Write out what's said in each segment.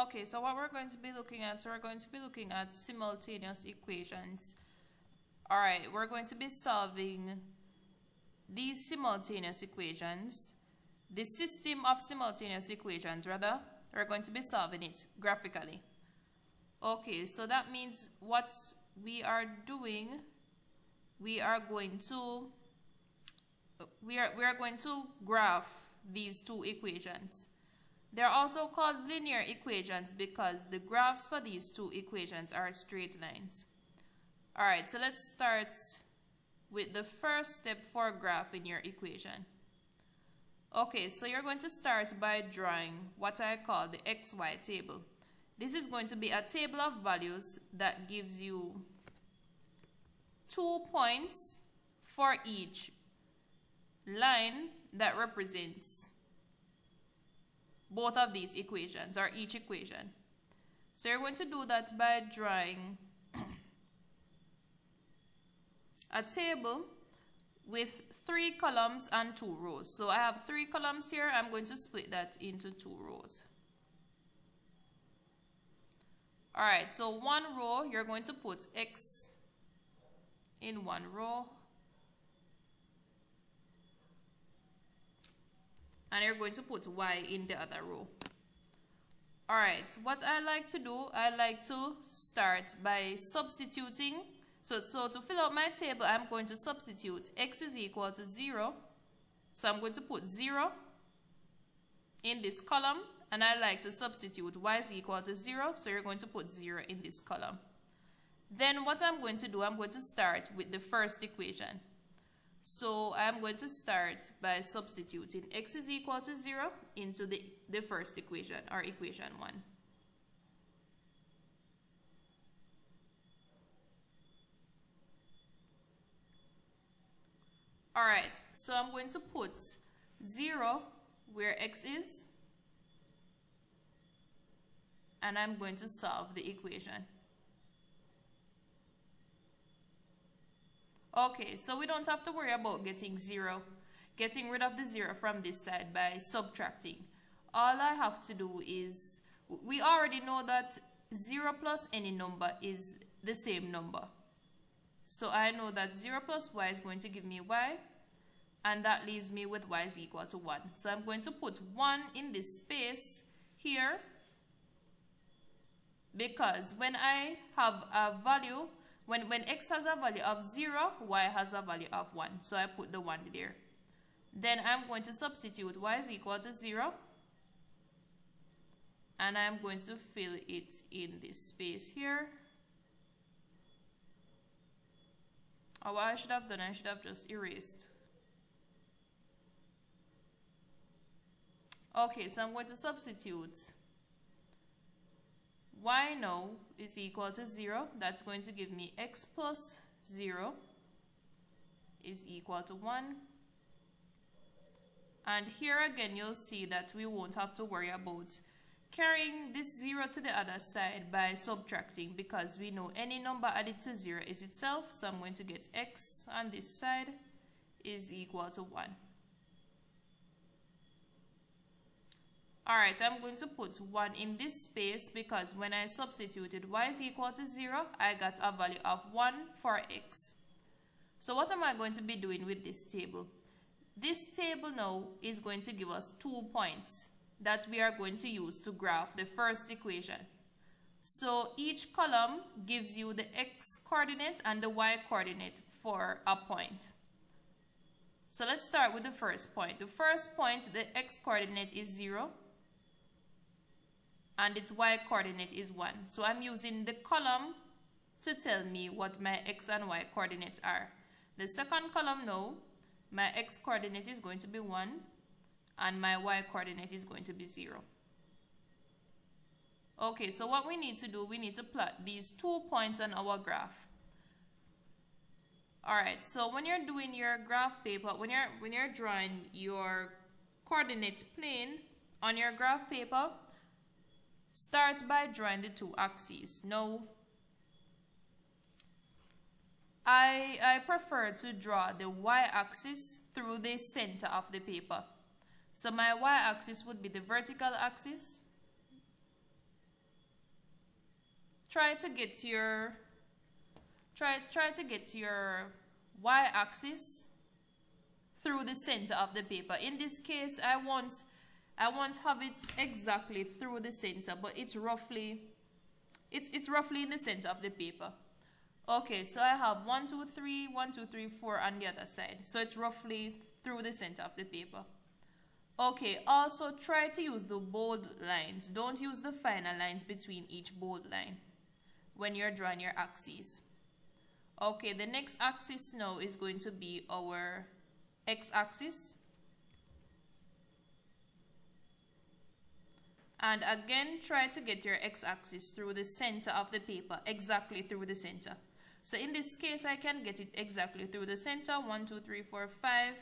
Okay, so what we're going to be looking at, so we're going to be looking at simultaneous equations. All right, we're going to be solving these simultaneous equations, the system of simultaneous equations rather, we're going to be solving it graphically. Okay, so that means what we are doing, we are going to graph these two equations. They're also called linear equations because the graphs for these two equations are straight lines. Alright, so let's start with the first step for graphing your equation. Okay, so you're going to start by drawing what I call the XY table. This is going to be a table of values that gives you 2 points for each line that represents both of these equations or each equation. So you're going to do that by drawing a table with 3 columns and 2 rows. So I have 3 columns here. I'm going to split that into 2 rows. Alright, so one row, you're going to put X in one row. And you're going to put Y in the other row. Alright, what I like to do, I like to start by substituting. So to fill out my table, I'm going to substitute X is equal to 0. So I'm going to put 0 in this column. And I like to substitute Y is equal to 0. So you're going to put 0 in this column. Then what I'm going to do, I'm going to start with the first equation. So I'm going to start by substituting X is equal to 0 into the first equation, or equation 1. Alright, so I'm going to put 0 where X is, and I'm going to solve the equation. Okay, so we don't have to worry about getting rid of the 0 from this side by subtracting. All I have to do is, we already know that 0 plus any number is the same number. So I know that 0 plus Y is going to give me Y, and that leaves me with Y is equal to 1. So I'm going to put 1 in this space here, because when I have a value, when X has a value of 0, Y has a value of 1. So I put the 1 there. Then I'm going to substitute Y is equal to 0. And I'm going to fill it in this space here. Or what I should have done, I should have just erased. Okay, so I'm going to substitute Y now is equal to 0. That's going to give me X plus 0 is equal to 1. And here again, you'll see that we won't have to worry about carrying this 0 to the other side by subtracting, because we know any number added to 0 is itself. So I'm going to get X on this side is equal to 1. Alright, I'm going to put 1 in this space because when I substituted Y is equal to 0, I got a value of 1 for X. So what am I going to be doing with this table? This table now is going to give us 2 points that we are going to use to graph the first equation. So each column gives you the X coordinate and the Y coordinate for a point. So let's start with the first point. The first point, the X coordinate is 0. And its Y coordinate is 1. So I'm using the column to tell me what my X and Y coordinates are. The second column now, my X coordinate is going to be 1 and my Y coordinate is going to be 0. Okay, so what we need to do, we need to plot these 2 points on our graph. Alright, so when you're doing your graph paper, when you're drawing your coordinate plane on your graph paper, start by drawing the 2 axes. Now, I prefer to draw the y-axis through the center of the paper. So my y-axis would be the vertical axis, try to get your y-axis through the center of the paper. In this case, I won't have it exactly through the center, but it's roughly in the center of the paper. Okay, so I have 1, 2, 3, 1, 2, 3, 4 on the other side. So it's roughly through the center of the paper. Okay, also try to use the bold lines. Don't use the finer lines between each bold line when you're drawing your axes. Okay, the next axis now is going to be our x-axis. And again, try to get your x-axis through the center of the paper, exactly through the center. So in this case, I can get it exactly through the center. 1, 2, 3, 4, 5.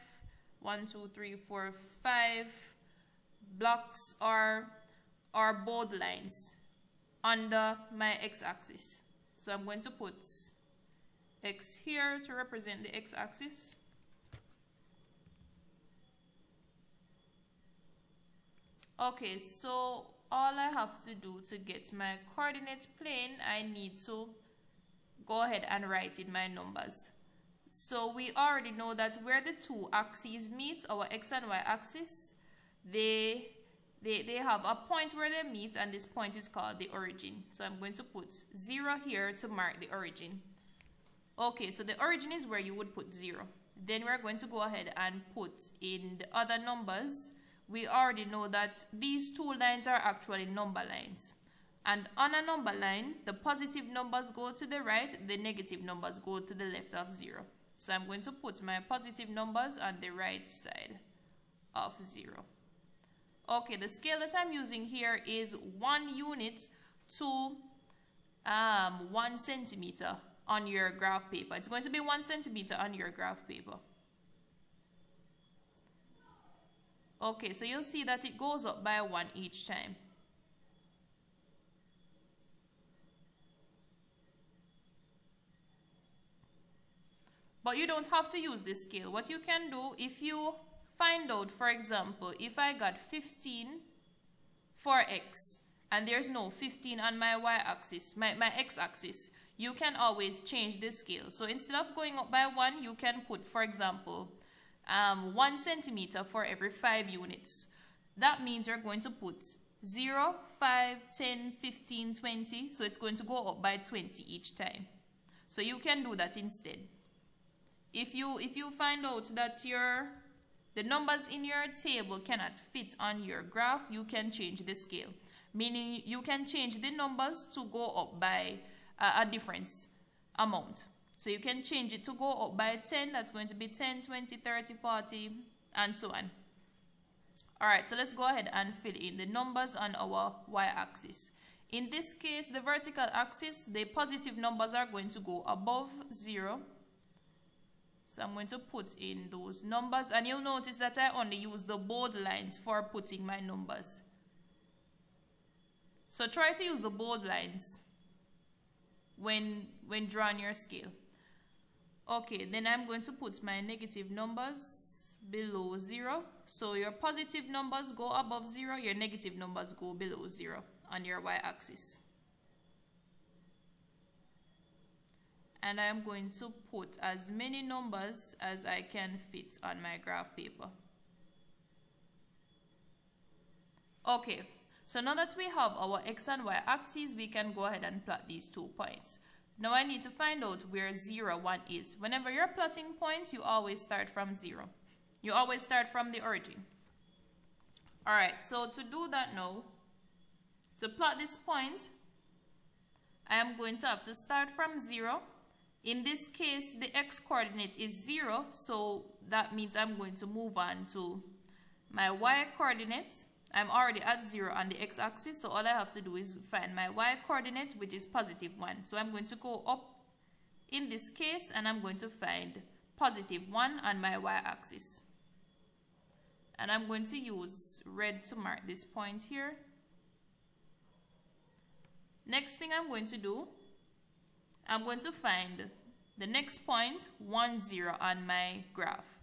1, 2, 3, 4, 5 blocks or bold lines under my x-axis. So I'm going to put x here to represent the x-axis. Okay, so all I have to do to get my coordinate plane, I need to go ahead and write in my numbers. So we already know that where the two axes meet, our x and y axis, they have a point where they meet, and this point is called the origin. So I'm going to put 0 here to mark the origin. Okay, so the origin is where you would put 0. Then we're going to go ahead and put in the other numbers. We already know that these two lines are actually number lines. And on a number line, the positive numbers go to the right, the negative numbers go to the left of 0. So I'm going to put my positive numbers on the right side of 0. Okay, the scale that I'm using here is 1 unit to 1 centimeter on your graph paper. It's going to be 1 centimeter on your graph paper. Okay, so you'll see that it goes up by 1 each time. But you don't have to use this scale. What you can do, if you find out, for example, if I got 15 for x, and there's no 15 on my y-axis, my x-axis, you can always change the scale. So instead of going up by 1, you can put, for example, 1 centimeter for every 5 units. That means you're going to put 0, 5, 10, 15, 20. So it's going to go up by 20 each time. So you can do that instead. If you find out that the numbers in your table cannot fit on your graph, you can change the scale. Meaning you can change the numbers to go up by a different amount. So you can change it to go up by 10, that's going to be 10, 20, 30, 40, and so on. Alright, so let's go ahead and fill in the numbers on our y-axis. In this case, the vertical axis, the positive numbers are going to go above 0. So I'm going to put in those numbers, and you'll notice that I only use the bold lines for putting my numbers. So try to use the bold lines when drawing your scale. Okay, then I'm going to put my negative numbers below 0. So your positive numbers go above 0, your negative numbers go below 0 on your y-axis. And I'm going to put as many numbers as I can fit on my graph paper. Okay, so now that we have our x and y axes, we can go ahead and plot these 2 points. Now I need to find out where 0, 1 is. Whenever you're plotting points, you always start from 0. You always start from the origin. Alright, so to do that now, to plot this point, I am going to have to start from 0. In this case, the x-coordinate is 0, so that means I'm going to move on to my y-coordinate. I'm already at 0 on the x-axis, so all I have to do is find my y-coordinate, which is positive 1. So I'm going to go up in this case, and I'm going to find positive 1 on my y-axis. And I'm going to use red to mark this point here. Next thing I'm going to do, I'm going to find the next point, 1, 0 on my graph.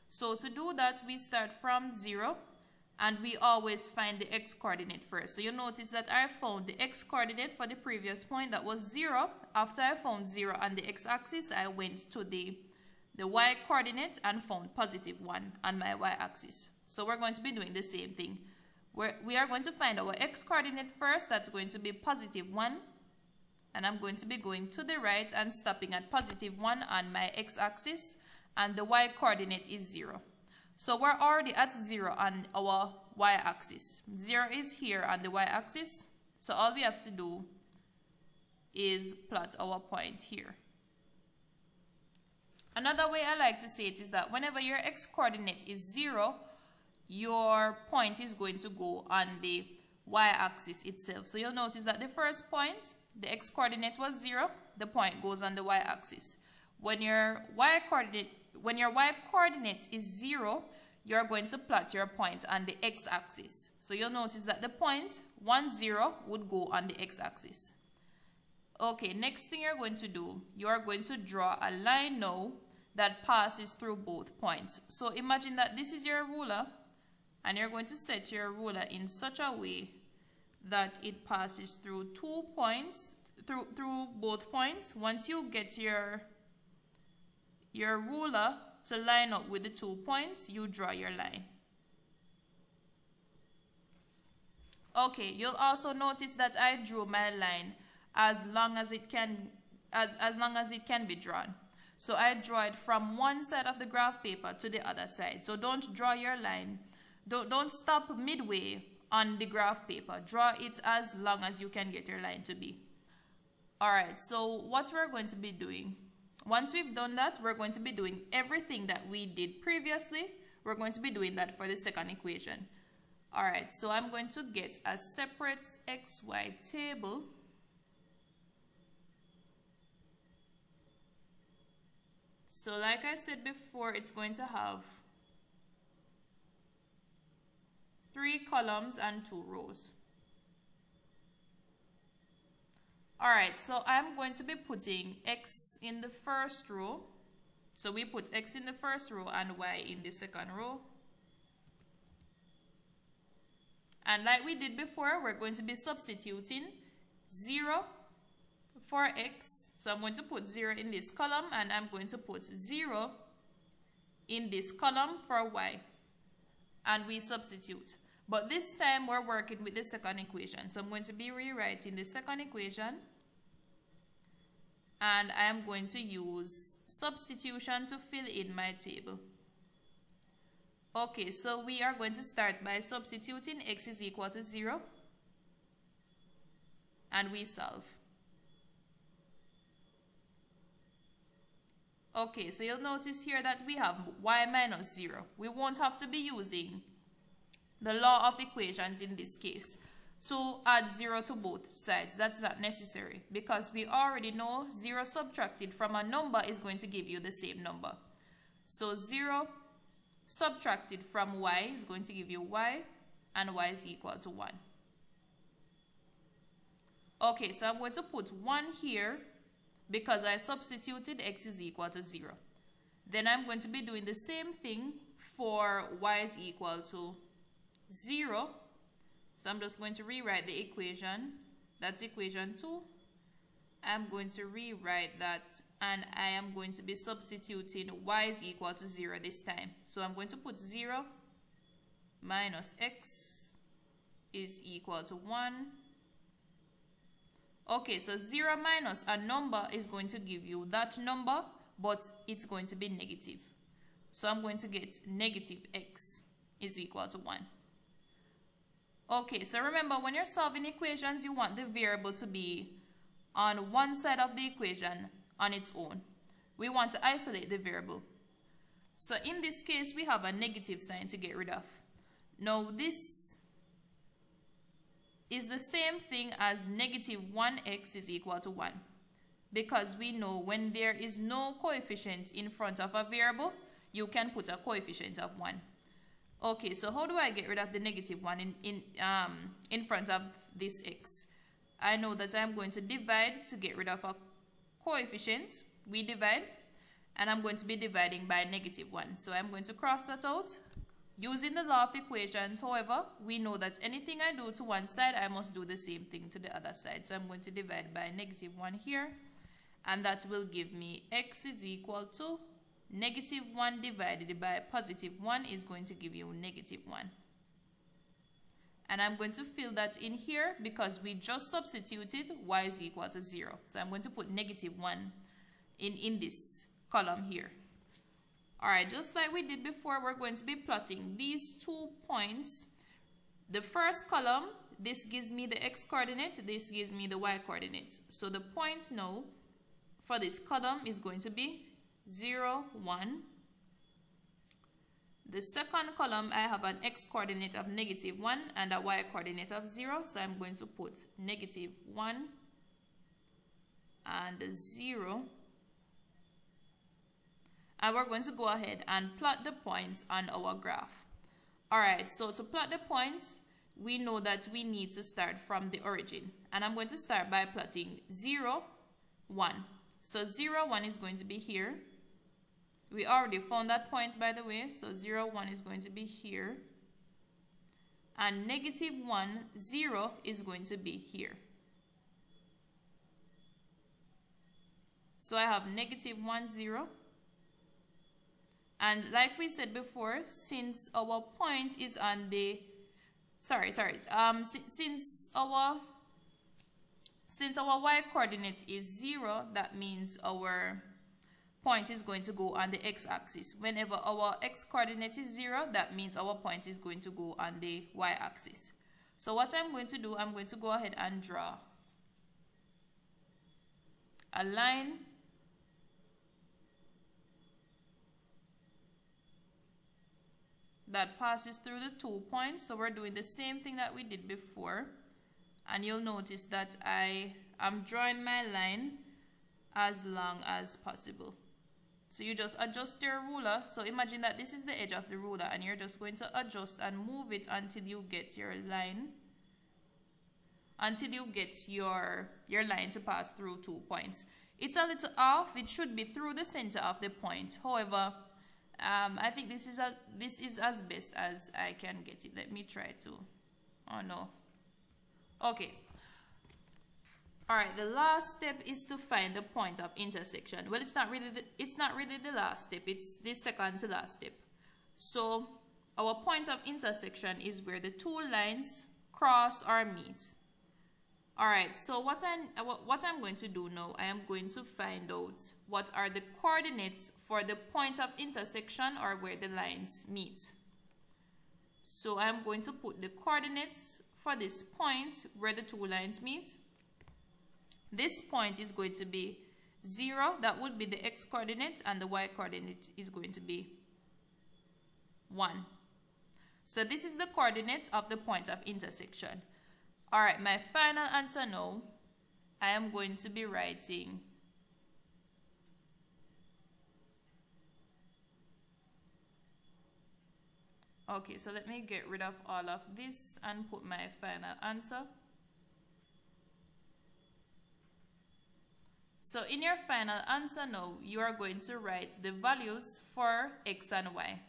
So to do that, we start from 0. and we always find the x-coordinate first. So you notice that I found the x-coordinate for the previous point, that was 0. After I found 0 on the x-axis, I went to the y-coordinate and found positive 1 on my y-axis. So we're going to be doing the same thing. We are going to find our x-coordinate first, that's going to be positive 1. And I'm going to be going to the right and stopping at positive 1 on my x-axis, and the y-coordinate is 0. So we're already at 0 on our y-axis. 0 is here on the y-axis, so all we have to do is plot our point here. Another way I like to say it is that whenever your x-coordinate is 0, your point is going to go on the y-axis itself. So you'll notice that the first point, the x-coordinate was 0, the point goes on the y-axis. When your y-coordinate is 0, you're going to plot your point on the x-axis. So you'll notice that the point 1, 0 would go on the x-axis. Okay, next thing you're going to do, you are going to draw a line now that passes through both points. So imagine that this is your ruler, and you're going to set your ruler in such a way that it passes through 2 points, through both points. Once you get your ruler to line up with the 2 points, you draw your line. Okay, you'll also notice that I drew my line as long as it can be drawn. So I draw it from one side of the graph paper to the other side. So don't draw your line. Don't stop midway on the graph paper. Draw it as long as you can get your line to be. Alright, so what we're going to be doing, once we've done that, we're going to be doing everything that we did previously. We're going to be doing that for the second equation. Alright, so I'm going to get a separate xy table. So like I said before, it's going to have 3 columns and 2 rows. Alright, so I'm going to be putting x in the first row. So we put x in the first row and y in the second row. And like we did before, we're going to be substituting 0 for x. So I'm going to put 0 in this column, and I'm going to put 0 in this column for y. And we substitute. But this time we're working with the second equation. So I'm going to be rewriting the second equation. And I am going to use substitution to fill in my table. Okay, so we are going to start by substituting x is equal to 0. And we solve. Okay, so you'll notice here that we have y minus 0. We won't have to be using the law of equations in this case to add 0 to both sides. That's not necessary because we already know 0 subtracted from a number is going to give you the same number. So 0 subtracted from y is going to give you y, and y is equal to 1. Okay, so I'm going to put 1 here because I substituted x is equal to 0. Then I'm going to be doing the same thing for y is equal to 0. So I'm just going to rewrite the equation. That's equation 2. I'm going to rewrite that, and I am going to be substituting y is equal to 0 this time. So I'm going to put 0 minus x is equal to 1. Okay, so 0 minus a number is going to give you that number, but it's going to be negative. So I'm going to get negative x is equal to 1. Okay, so remember, when you're solving equations, you want the variable to be on one side of the equation on its own. We want to isolate the variable. So in this case, we have a negative sign to get rid of. Now this is the same thing as negative 1x is equal to 1. Because we know when there is no coefficient in front of a variable, you can put a coefficient of 1. Okay, so how do I get rid of the negative 1 in front of this x? I know that I'm going to divide to get rid of a coefficient. We divide, and I'm going to be dividing by negative 1. So I'm going to cross that out. Using the law of equations, however, we know that anything I do to one side, I must do the same thing to the other side. So I'm going to divide by -1 here, and that will give me x is equal to -1 divided by +1 is going to give you -1. And I'm going to fill that in here because we just substituted y is equal to 0. So I'm going to put -1 in this column here. Alright, just like we did before, we're going to be plotting these 2 points. The first column, this gives me the x coordinate, this gives me the y coordinate. So the point now for this column is going to be 0, 1. The second column, I have an x coordinate of -1 and a y coordinate of 0. So I'm going to put -1 and 0. And we're going to go ahead and plot the points on our graph. Alright, so to plot the points, we know that we need to start from the origin. And I'm going to start by plotting 0, 1. So 0, 1 is going to be here. We already found that point, by the way. So 0, 1 is going to be here. And -1, 0 is going to be here. So I have -1, 0. And like we said before, since our point is on the, since our y coordinate is 0, that means our point is going to go on the x-axis. Whenever our x coordinate is 0, that means our point is going to go on the y-axis. So what I'm going to do, I'm going to go ahead and draw a line that passes through the 2 points. So we're doing the same thing that we did before. And you'll notice that I am drawing my line as long as possible. So you just adjust your ruler. So imagine that this is the edge of the ruler and you're just going to adjust and move it until you get your line. Until you get your line to pass through 2 points. It's a little off. It should be through the center of the point. However, I think this is as best as I can get it. Let me try to. Oh no. Okay. Alright, the last step is to find the point of intersection. Well, it's not really the last step, it's the second to last step. So our point of intersection is where the 2 lines cross or meet. Alright, so what I'm going to do now, I am going to find out what are the coordinates for the point of intersection or where the lines meet. So I'm going to put the coordinates for this point where the 2 lines meet. This point is going to be 0, that would be the x coordinate, and the y coordinate is going to be 1. So this is the coordinates of the point of intersection. Alright, my final answer now, I am going to be writing okay, so let me get rid of all of this and put my final answer. So in your final answer now, you are going to write the values for x and y.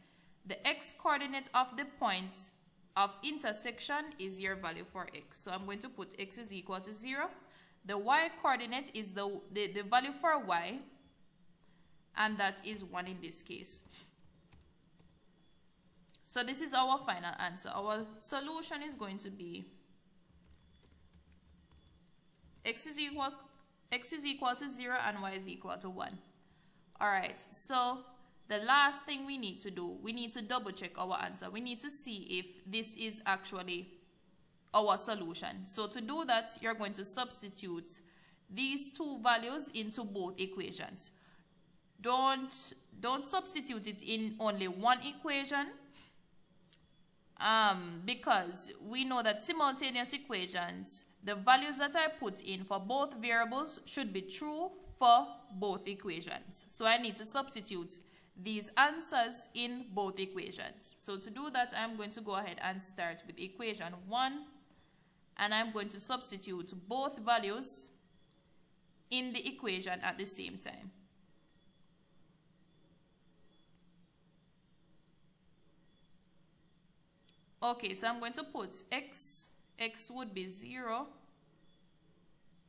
The x coordinate of the point of intersection is your value for x. So I'm going to put x is equal to 0. The y coordinate is the value for y, and that is 1 in this case. So this is our final answer. Our solution is going to be x is equal to 0 and y is equal to 1. Alright, so the last thing we need to do, we need to double check our answer. We need to see if this is actually our solution. So to do that, you're going to substitute these 2 values into both equations. Don't substitute it in only one equation, because we know that simultaneous equations, the values that I put in for both variables should be true for both equations. So I need to substitute these answers in both equations. So to do that, I'm going to go ahead and start with equation 1, and I'm going to substitute both values in the equation at the same time. Okay, so I'm going to put x would be 0,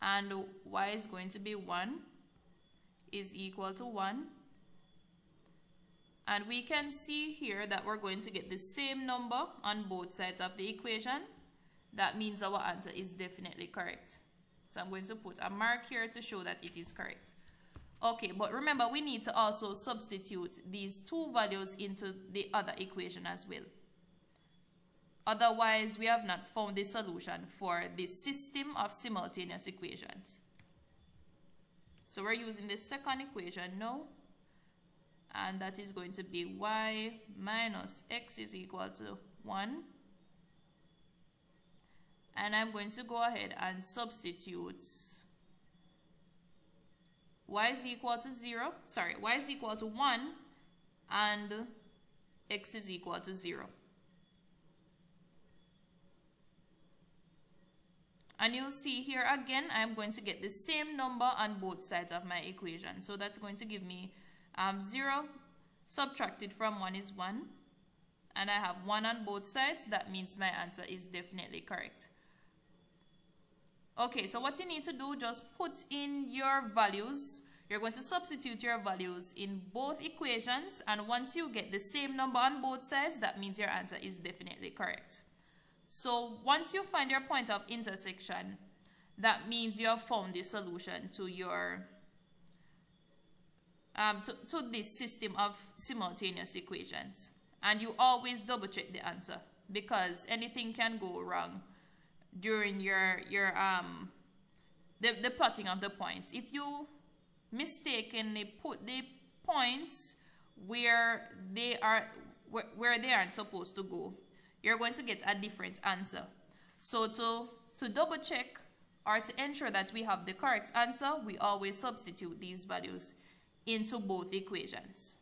and y is going to be 1, is equal to 1. And we can see here that we're going to get the same number on both sides of the equation. That means our answer is definitely correct. So I'm going to put a mark here to show that it is correct. Okay, but remember we need to also substitute these two values into the other equation as well. Otherwise, we have not found the solution for the system of simultaneous equations. So we're using the second equation now, and that is going to be y minus x is equal to 1. And I'm going to go ahead and substitute y is equal to 1 and x is equal to 0. And you'll see here again, I'm going to get the same number on both sides of my equation. So that's going to give me 0 subtracted from 1 is 1. And I have 1 on both sides. That means my answer is definitely correct. Okay, so what you need to do, just put in your values. You're going to substitute your values in both equations. And once you get the same number on both sides, that means your answer is definitely correct. So once you find your point of intersection, that means you have found the solution to your to this system of simultaneous equations. And you always double check the answer, because anything can go wrong during the plotting of the points. If you mistakenly put the points where they aren't supposed to go, you're going to get a different answer. So to double check or to ensure that we have the correct answer, we always substitute these values into both equations.